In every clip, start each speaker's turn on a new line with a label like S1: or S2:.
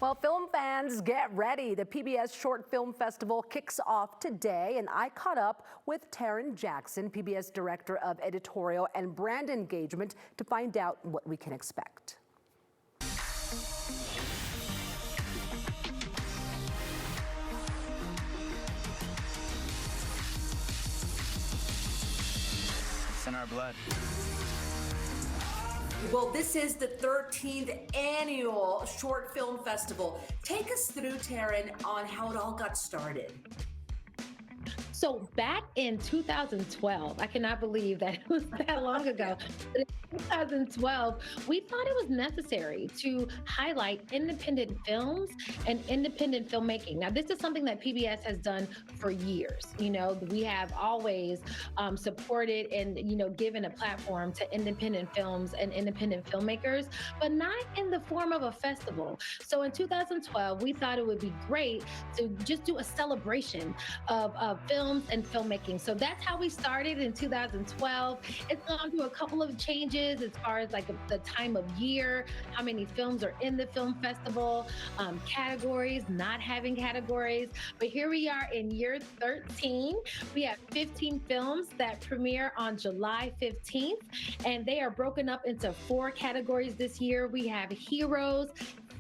S1: Well, film fans, get ready. The PBS Short Film Festival kicks off today, and I caught up with Taryn Jackson, PBS Director of Editorial and Brand Engagement, to find out what we can expect.
S2: It's in our blood.
S3: Well, this is the 13th annual Short Film Festival. Take us through, Taryn, on how it all got started.
S4: So back in 2012, I cannot believe that it was that long ago, but in 2012, we thought it was necessary to highlight independent films and independent filmmaking. Now, this is something that PBS has done for years. You know, we have always supported and, given a platform to independent films and independent filmmakers, but not in the form of a festival. So in 2012, we thought it would be great to just do a celebration of films and filmmaking. So that's how we started in 2012. It's gone through a couple of changes as far as like the time of year, how many films are in the film festival, categories, not having categories. But here we are in year 13. We have 15 films that premiere on July 15th, and they are broken up into 4 categories this year. We have heroes,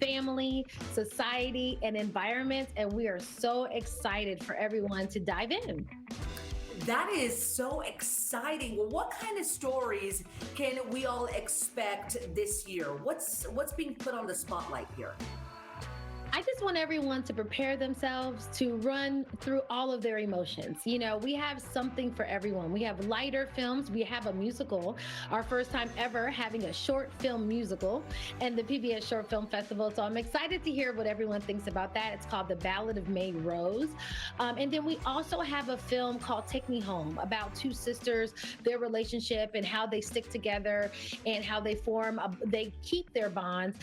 S4: family, society, and environment, and we are so excited for everyone to dive in.
S3: That is so exciting. Well, what kind of stories can we all expect this year? What's being put on the spotlight here?
S4: I just want everyone to prepare themselves to run through all of their emotions. We have something for everyone. We have lighter films. We have a musical, our first time ever having a short film musical and the PBS Short Film Festival. So I'm excited to hear what everyone thinks about that. It's called The Ballad of May Rose. And then we also have a film called Take Me Home about 2 sisters, their relationship and how they stick together and how they they keep their bonds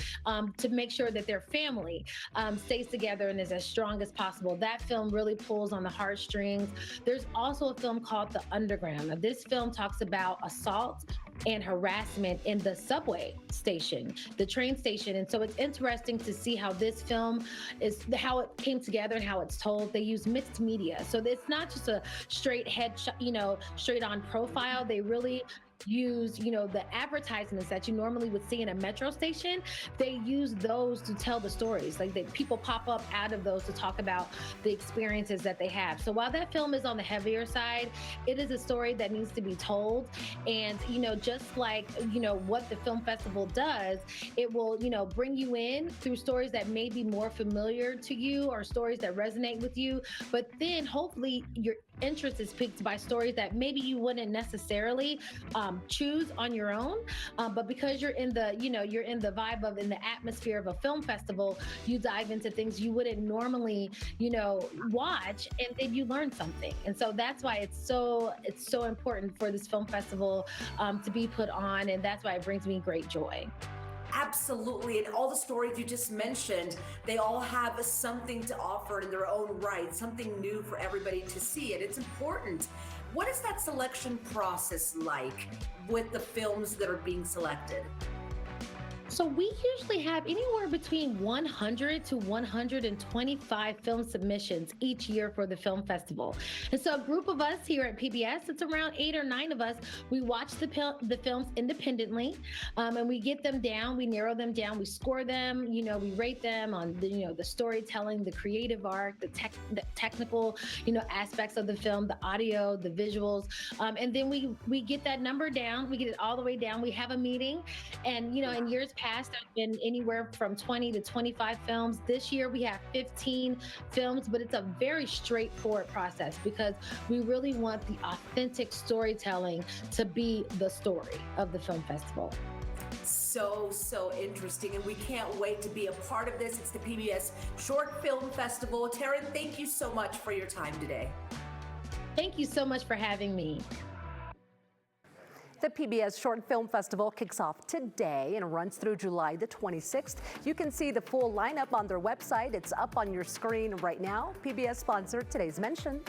S4: to make sure that their family stays together and is as strong as possible. That film really pulls on the heartstrings. There's also a film called The Underground. Now, this film talks about assault and harassment in the subway station, the train station. And so it's interesting to see how this film how it came together and how it's told. They use mixed media. So it's not just a straight headshot, straight on profile. They really use, the advertisements that you normally would see in a metro station. They use those to tell the stories. Like people pop up out of those to talk about the experiences that they have. So while that film is on the heavier side, it is a story that needs to be told. And, just like, what the film festival does, it will, bring you in through stories that may be more familiar to you or stories that resonate with you. But then hopefully your interest is piqued by stories that maybe you wouldn't necessarily choose on your own, but because you're in the vibe of, in the atmosphere of a film festival, you dive into things you wouldn't normally, watch, and then you learn something. And so that's why it's so important for this film festival to be put on, and that's why it brings me great joy.
S3: Absolutely, and all the stories you just mentioned, they all have something to offer in their own right, something new for everybody to see, and it's important. What is that selection process like with the films that are being selected?
S4: So we usually have anywhere between 100 to 125 film submissions each year for the film festival. And so a group of us here at PBS, it's around 8 or 9 of us, we watch the films independently, and we get them down, we narrow them down, we score them, we rate them on the storytelling, the creative art, the technical, aspects of the film, the audio, the visuals, and then we get that number down, we get it all the way down, we have a meeting, and in years past, there's been anywhere from 20 to 25 films. This year we have 15 films, but it's a very straightforward process because we really want the authentic storytelling to be the story of the film festival.
S3: So interesting, and we can't wait to be a part of this. It's the PBS Short Film Festival. Taryn, thank you so much for your time today.
S4: Thank you so much for having me.
S1: The PBS Short Film Festival kicks off today and runs through July the 26th. You can see the full lineup on their website. It's up on your screen right now. PBS sponsored today's mention.